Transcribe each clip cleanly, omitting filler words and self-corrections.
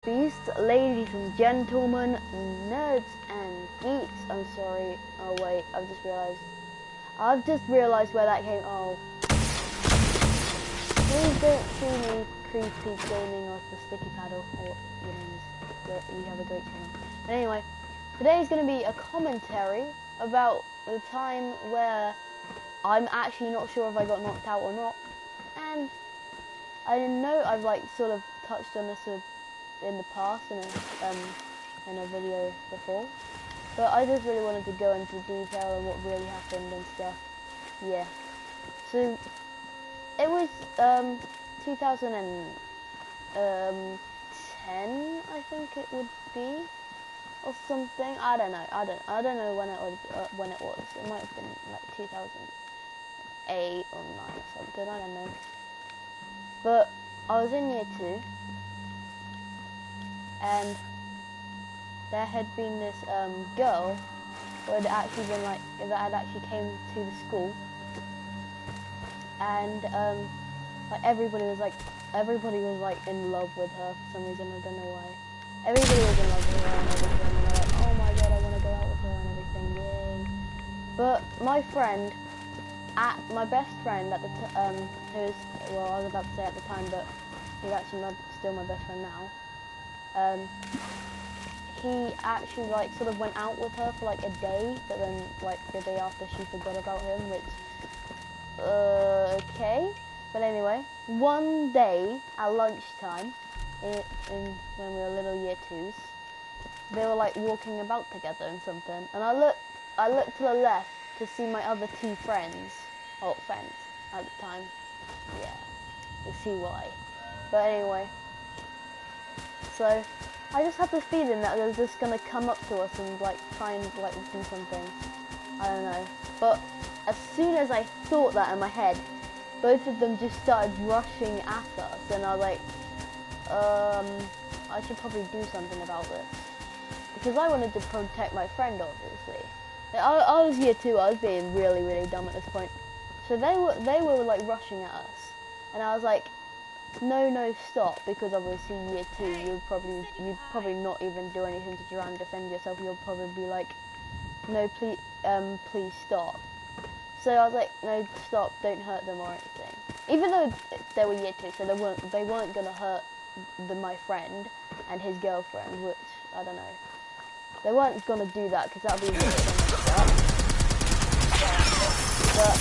Beasts, ladies and gentlemen, nerds and geeks. I'm sorry. Oh wait, I've just realized where that came. Oh, please don't see me creepy gaming off the sticky paddle, or you have a great channel. But anyway, today is going to be a commentary about the time where I'm actually not sure if I got knocked out or not, and I know I've like sort of touched on this in the past in a video before, but I just really wanted to go into detail on what really happened and stuff. Yeah, so it was 2010, I think it would be, or something. I don't know. I don't know when it was. It might have been like 2008 or 9 or something. I don't know. But I was in year 2. And there had been this girl who had actually been that had actually came to the school, and like everybody was in love with her for some reason. I don't know why. Everybody was in love with her and everything, and they're like, oh my god, I want to go out with her and everything, yay. But my best friend at the who was, well, I was about to say at the time, but he's actually still my best friend now. He actually like sort of went out with her for like a day, but then like the day after she forgot about him, which okay. But anyway, one day at lunchtime, in when we were little year 2s, they were like walking about together and something, and I looked to the left to see my other 2 friends at the time. Yeah, you see why. But anyway. So, I just had this feeling that they were just gonna come up to us and like try and like do something. I don't know. But as soon as I thought that in my head, both of them just started rushing at us, and I was like, I should probably do something about this, because I wanted to protect my friend, obviously. I was year 2. I was being really, really dumb at this point. So they were like rushing at us, and I was like, no, stop, because obviously year 2, you'd probably not even do anything to try and defend yourself. You'll probably be like, no, please stop. So I was like, no, stop, don't hurt them or anything. Even though they were year 2, so they weren't gonna hurt my friend and his girlfriend, which, I don't know. They weren't gonna do that, because that would be really messed up. But,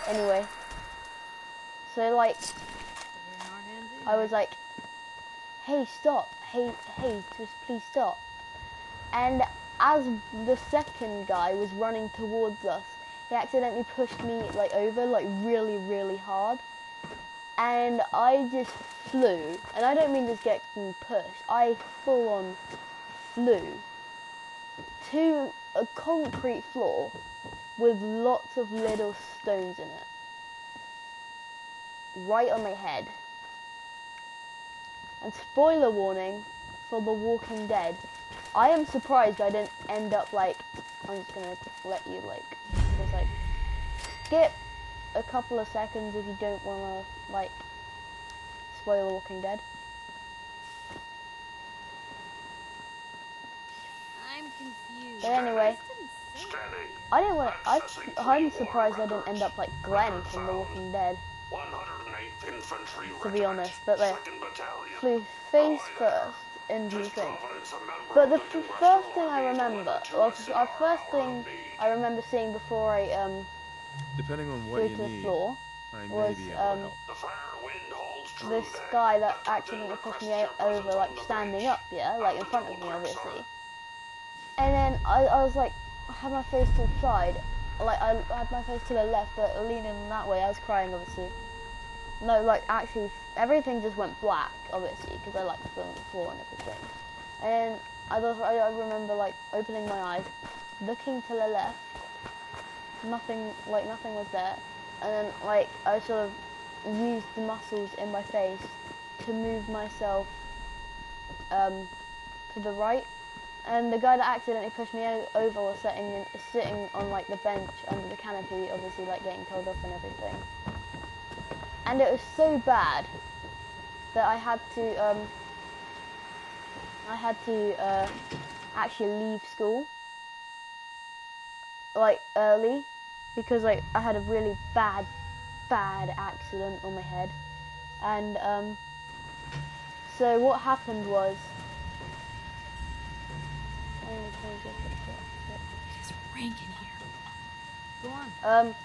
anyway. So, like, I was like, hey, stop, hey, just please stop. And as the second guy was running towards us, he accidentally pushed me like over, like really, really hard. And I just flew, and I don't mean just getting pushed, I full on flew to a concrete floor with lots of little stones in it, right on my head. And spoiler warning for The Walking Dead, I am surprised I didn't end up like, I'm just gonna let you like, just like, skip a couple of seconds if you don't wanna like, spoil The Walking Dead. I'm confused. But anyway, I'm surprised I didn't end up like Glenn from The Walking Dead, to be honest, but they flew face first into the thing. But the first thing I remember, seeing before I depending on what flew you to the need, floor I may was be able to help. this guy that accidentally pushed me over, like standing up, yeah, like in front of me, obviously. And then I was like, I had my face to the side, like I had my face to the left, but leaning that way. I was crying, obviously. No, like actually, everything just went black, obviously, because I like fell on the floor and everything. And I remember like opening my eyes, looking to the left, nothing was there, and then like I sort of used the muscles in my face to move myself to the right. And the guy that accidentally pushed me over was sitting on like the bench under the canopy, obviously like getting told off and everything. And it was so bad that I had to I had to actually leave school like early because like I had a really bad accident on my head, and so what happened was. It's rank in here. Go on.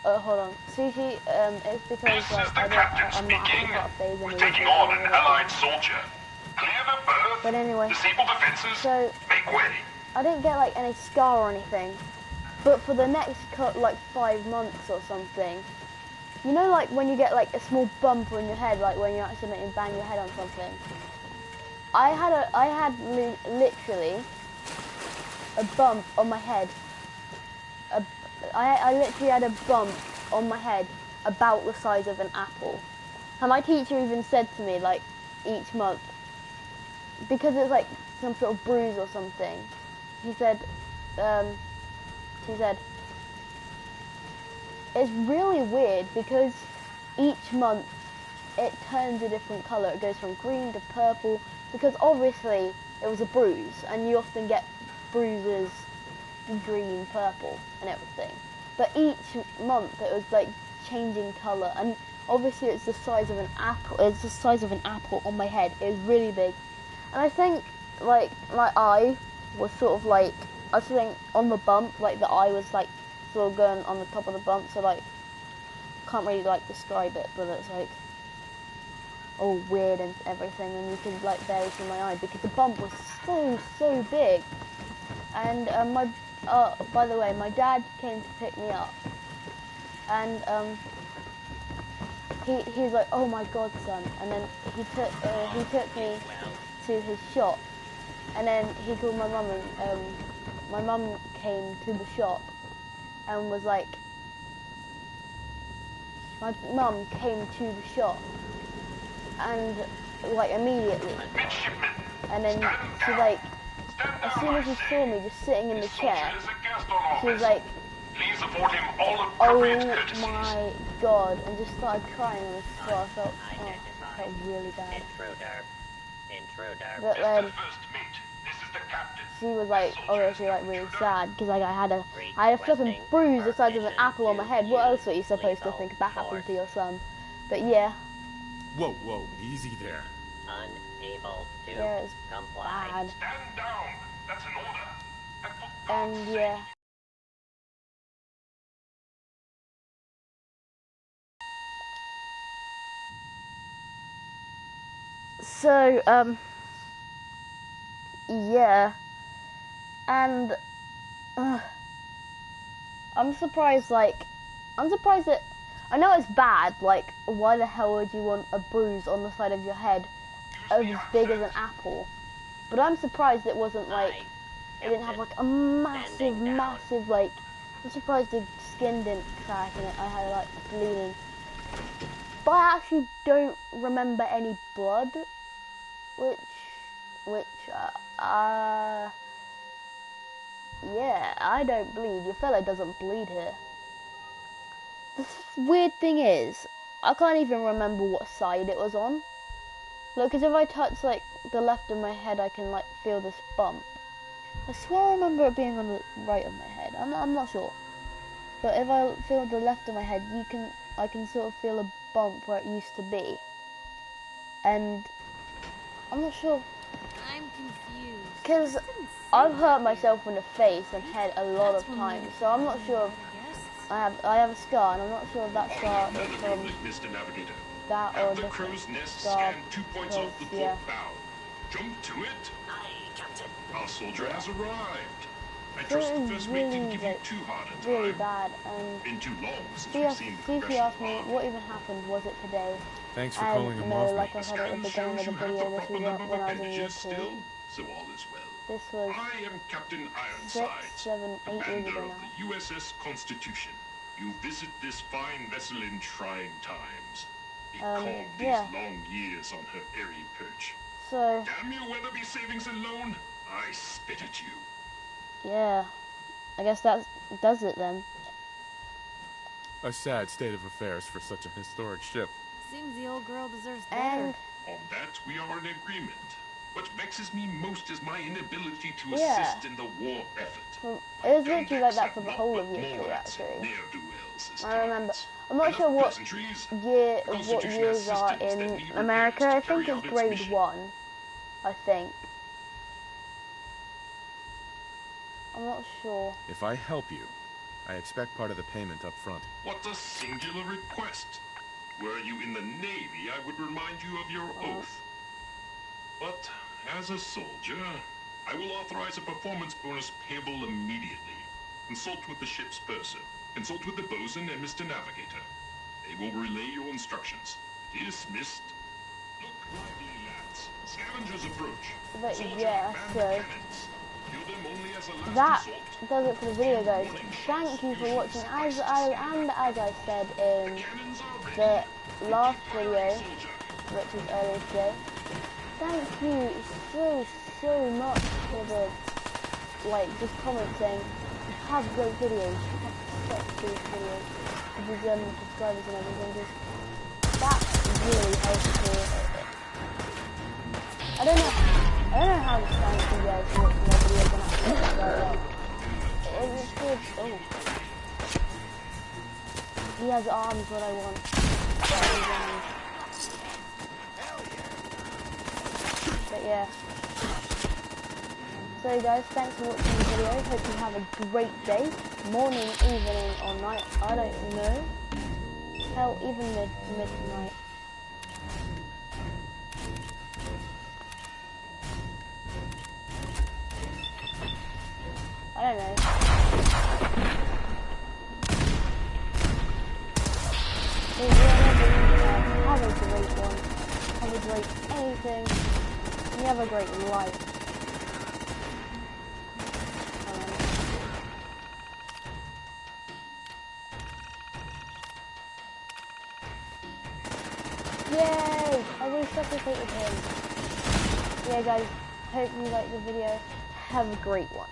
Hold on. Sushi, it's because This like, is the I'm captain not actually speaking. part of phase We're and taking on an allied soldier. Clear the berth. But anyway, Disable defenses. so Make way. I didn't get like any scar or anything, but for the next like 5 months or something, you know, like when you get like a small bump on your head, like when you accidentally bang your head on something. I had literally a bump on my head. I literally had a bump on my head about the size of an apple. And my teacher even said to me, like, each month, because it's like some sort of bruise or something, she said, it's really weird because each month it turns a different colour. It goes from green to purple, because obviously it was a bruise, and you often get bruises green, purple, and everything. But each month it was like changing colour, and obviously it's the size of an apple. It's the size of an apple on my head. It was really big, and I think like my eye was sort of like, I think on the bump, like the eye was like sort of going on the top of the bump. So like, can't really like describe it, but it's like all weird and everything, and you could like barely see my eye because the bump was so big. And by the way, my dad came to pick me up, and he's like, "Oh my God, son!" And then he took me to his shop, and then he called my mum, and my mum came to the shop, and was like, my mum came to the shop, and like immediately, and then she like. As soon as she saw me just sitting in the chair, she was like, "Oh my God," and just started crying on the spot. I felt really bad. But then she was like, obviously like really sad because like I had a flipping bruise the size of an apple on my head. What else are you supposed to think that happened to your son? But yeah. Whoa, easy there. Unable to Yeah, it's comply. bad. Stand down. That's an order. And yeah. So, yeah. And I'm surprised that, I know it's bad, like, why the hell would you want a bruise on the side of your head as big as an apple? But I'm surprised it wasn't like, it didn't have like a massive, like, I'm surprised the skin didn't crack and I had like bleeding. But I actually don't remember any blood, which, yeah, I don't bleed. Your fella doesn't bleed here. The weird thing is, I can't even remember what side it was on. Look, because if I touch like the left of my head, I can like feel this bump. I swear I remember it being on the right of my head. I'm not sure. But if I feel the left of my head, I can sort of feel a bump where it used to be. And I'm not sure. I'm confused. Because I've hurt myself in the face and head a lot of times, so I'm not sure if I have a scar, and I'm not sure if that scar is from that or The different crow's nest scar. scanned 2 points off the Yeah. port bow. Jump to it. Aye, Captain. Our soldier has arrived. I So trust it the was first mate didn't really, give you like, too hard a really time. bad, and Been too long since Sufi we've seen the progression asked of me army. what even happened, was it today? Thanks for And calling him off, like mate. I said at the Scan beginning of shows the you have video, the this proper was number of when I was in year appendages 2. still, so all is well. This was I am Captain 6, Ironsides, 7, 8 years commander ago of now. the USS Constitution. You visit this fine vessel in trying times. Be calm these yeah. long years on her airy perch. So, Damn you, Weatherby Savings alone! I spit at you. yeah, I guess that does it then. A sad state of affairs for such a historic ship. Seems the old girl deserves better. And On that, we are in agreement. What vexes me most is my inability to Yeah. assist in the war effort. Well, it was literally like Gundex that have for the naught whole but of year 3, morons, actually. ne'er-do-wells as I remember. targets. I'm not Enough sure what pleasantries. The what Constitution years has are systems that in need America. repairs I to think carry it's out its grade mission. 1. I think. I'm not sure. If I help you, I expect part of the payment up front. What a singular request. Were you in the Navy, I would remind you of your oath. But as a soldier, I will authorize a performance bonus payable immediately. Consult with the ship's purser. Consult with the bosun and Mr. Navigator. They will relay your instructions. Dismissed. Look lively, lads. Scavengers approach. But Soldier, yeah, man so the cannons. Kill them only as a last that resort. does it for the video, guys. Thank you for watching. As I said in Cannons are ready. the last video, Soldier. which was earlier today, thank you so much for the just comment saying you have great videos, you have such good videos, with the subscribers and everything. Just that really helps me. I don't know how to thank you guys for watching my videos and actually subscribing. It's good. Oh, he has arms. What I want. But yeah. So guys, thanks for watching the video. Hope you have a great day, morning, evening, or night. I don't know. Hell, even midnight. I don't know. Have a great one. Have a great anything. And you have a great life. Yay! I resuscitated him. Yeah guys, hope you liked the video. Have a great one.